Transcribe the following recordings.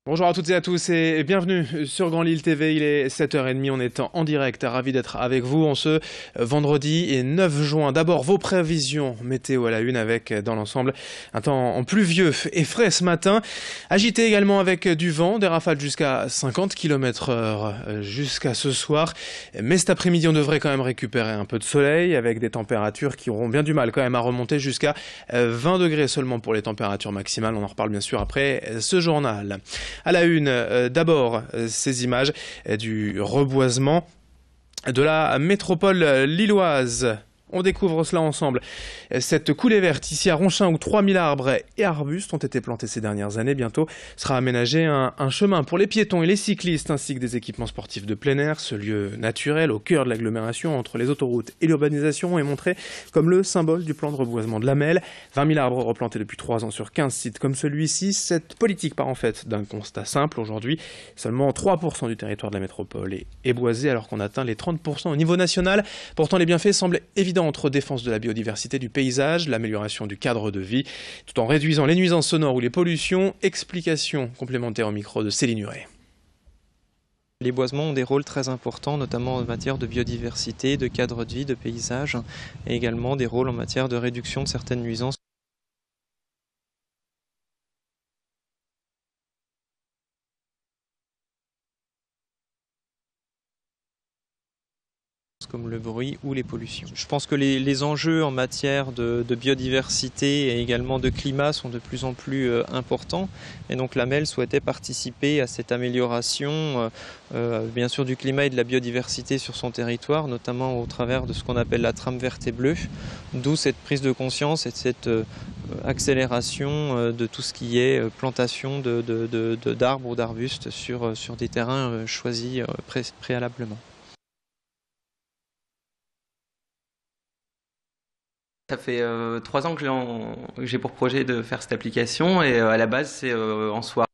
Bonjour à toutes et à tous et bienvenue sur Grand Lille TV, il est 7h30, on est en direct, ravi d'être avec vous en ce vendredi et 9 juin. D'abord vos prévisions météo à la une avec dans l'ensemble un temps pluvieux et frais ce matin, agité également avec du vent, des rafales jusqu'à 50 km/h jusqu'à ce soir. Mais cet après-midi on devrait quand même récupérer un peu de soleil avec des températures qui auront bien du mal quand même à remonter jusqu'à 20 degrés seulement pour les températures maximales. On en reparle bien sûr après ce journal. À la une, d'abord, ces images du reboisement de la métropole lilloise. On découvre cela ensemble. Cette coulée verte ici à Ronchin où 3000 arbres et arbustes ont été plantés ces dernières années. Bientôt sera aménagé un chemin pour les piétons et les cyclistes ainsi que des équipements sportifs de plein air. Ce lieu naturel au cœur de l'agglomération entre les autoroutes et l'urbanisation est montré comme le symbole du plan de reboisement de la Melle. 20 000 arbres replantés depuis 3 ans sur 15 sites comme celui-ci. Cette politique part en fait d'un constat simple. Aujourd'hui, seulement 3% du territoire de la métropole est boisé alors qu'on atteint les 30% au niveau national. Pourtant, les bienfaits semblent évidents entre défense de la biodiversité du paysage, l'amélioration du cadre de vie, tout en réduisant les nuisances sonores ou les pollutions. Explication complémentaire au micro de Céline Huret. Les boisements ont des rôles très importants, notamment en matière de biodiversité, de cadre de vie, de paysage, et également des rôles en matière de réduction de certaines nuisances. Comme le bruit ou les pollutions. Je pense que les enjeux en matière de biodiversité et également de climat sont de plus en plus importants et donc la Melle souhaitait participer à cette amélioration bien sûr du climat et de la biodiversité sur son territoire, notamment au travers de ce qu'on appelle la trame verte et bleue, d'où cette prise de conscience et cette accélération de tout ce qui est plantation d'arbres ou d'arbustes sur des terrains choisis préalablement. Ça fait 3 ans que j'ai pour projet de faire cette application et à la base c'est en soirée.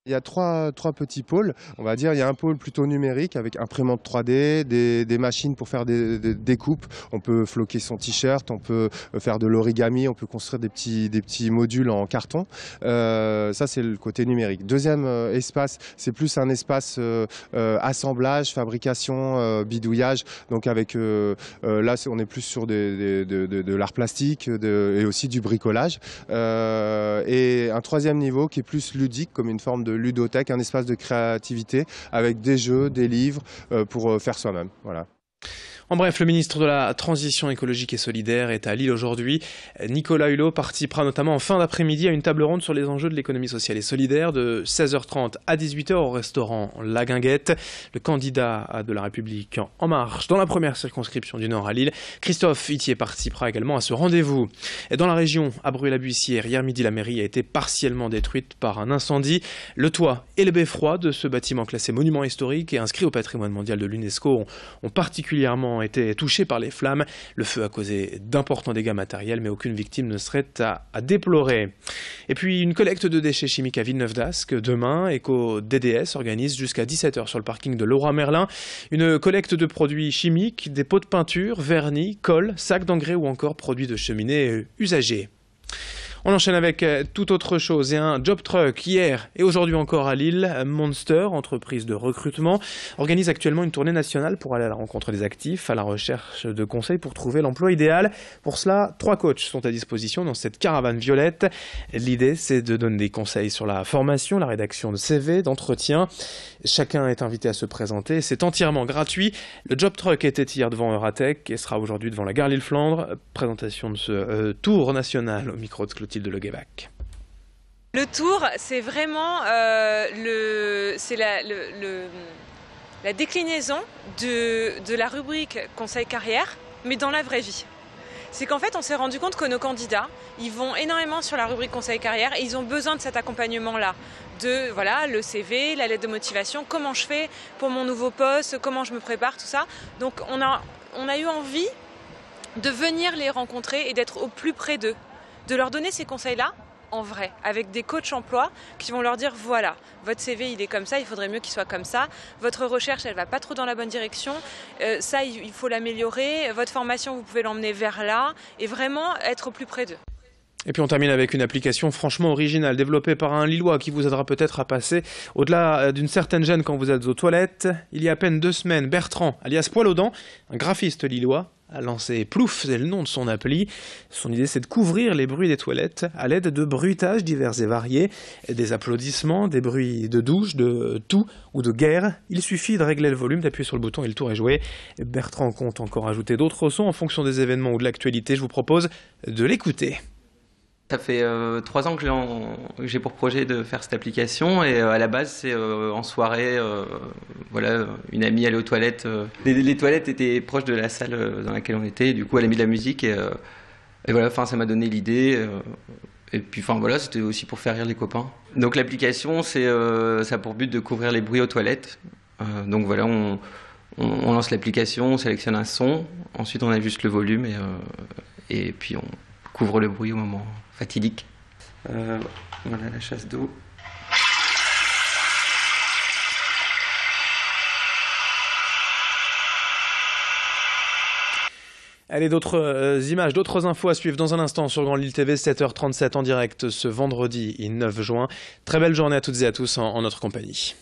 Il y a trois petits pôles, on va dire. Il y a un pôle plutôt numérique avec imprimante 3D, des machines pour faire des découpes. On peut floquer son t-shirt, on peut faire de l'origami, on peut construire des petits modules en carton. Ça, c'est le côté numérique. Deuxième espace, c'est plus un espace assemblage, fabrication, bidouillage. Donc avec là, on est plus sur de l'art plastique et aussi du bricolage. Et un troisième niveau qui est plus ludique, comme une forme de ludothèque, un espace de créativité avec des jeux, des livres pour faire soi-même. Voilà. En bref, le ministre de la Transition écologique et solidaire est à Lille aujourd'hui. Nicolas Hulot participera notamment en fin d'après-midi à une table ronde sur les enjeux de l'économie sociale et solidaire de 16h30 à 18h au restaurant La Guinguette. Le candidat de La République En Marche dans la première circonscription du Nord à Lille, Christophe Itier, participera également à ce rendez-vous. Et dans la région, à Bruay-la-Buissière, hier midi, la mairie a été partiellement détruite par un incendie. Le toit et le beffroi de ce bâtiment classé monument historique et inscrit au patrimoine mondial de l'UNESCO ont particulièrement ayant été touchés par les flammes. Le feu a causé d'importants dégâts matériels, mais aucune victime ne serait à déplorer. Et puis une collecte de déchets chimiques à Villeneuve-d'Ascq. Demain, EcoDDS organise jusqu'à 17h sur le parking de Leroy Merlin une collecte de produits chimiques, des pots de peinture, vernis, colle, sacs d'engrais ou encore produits de cheminée usagés. On enchaîne avec toute autre chose et un job truck hier et aujourd'hui encore à Lille. Monster, entreprise de recrutement, organise actuellement une tournée nationale pour aller à la rencontre des actifs, à la recherche de conseils pour trouver l'emploi idéal. Pour cela, 3 coachs sont à disposition dans cette caravane violette. L'idée, c'est de donner des conseils sur la formation, la rédaction de CV, d'entretien. Chacun est invité à se présenter. C'est entièrement gratuit. Le job truck était hier devant Euratech et sera aujourd'hui devant la gare Lille-Flandre. Présentation de ce tour national au micro de Clotilde Leguévac. Le tour, c'est vraiment la déclinaison de la rubrique conseil carrière, mais dans la vraie vie. C'est qu'en fait, on s'est rendu compte que nos candidats, ils vont énormément sur la rubrique conseil carrière et ils ont besoin de cet accompagnement-là. De voilà, le CV, la lettre de motivation, comment je fais pour mon nouveau poste, comment je me prépare, tout ça. Donc on a eu envie de venir les rencontrer et d'être au plus près d'eux, de leur donner ces conseils-là en vrai, avec des coachs emploi qui vont leur dire voilà, votre CV il est comme ça, il faudrait mieux qu'il soit comme ça, votre recherche elle va pas trop dans la bonne direction, ça il faut l'améliorer, votre formation vous pouvez l'emmener vers là, et vraiment être au plus près d'eux. Et puis on termine avec une application franchement originale, développée par un Lillois qui vous aidera peut-être à passer au-delà d'une certaine gêne quand vous êtes aux toilettes. Il y a à peine 2 semaines, Bertrand, alias Poil aux dents, un graphiste lillois, a lancé Plouf, c'est le nom de son appli. Son idée, c'est de couvrir les bruits des toilettes à l'aide de bruitages divers et variés, des applaudissements, des bruits de douche, de toux ou de guerre. Il suffit de régler le volume, d'appuyer sur le bouton et le tour est joué. Bertrand compte encore ajouter d'autres sons en fonction des événements ou de l'actualité. Je vous propose de l'écouter. Ça fait 3 ans que j'ai pour projet de faire cette application et à la base c'est en soirée, voilà, une amie allait aux toilettes. Les toilettes étaient proches de la salle dans laquelle on était, du coup elle a mis de la musique et voilà, ça m'a donné l'idée. Et puis voilà, c'était aussi pour faire rire les copains. Donc l'application, ça a pour but de couvrir les bruits aux toilettes. Donc voilà, on lance l'application, on sélectionne un son, ensuite on ajuste le volume et puis on couvre le bruit au moment fatidique. Voilà la chasse d'eau. Allez, d'autres images, d'autres infos à suivre dans un instant sur Grand Lille TV, 7h37 en direct ce vendredi 9 juin. Très belle journée à toutes et à tous en notre compagnie.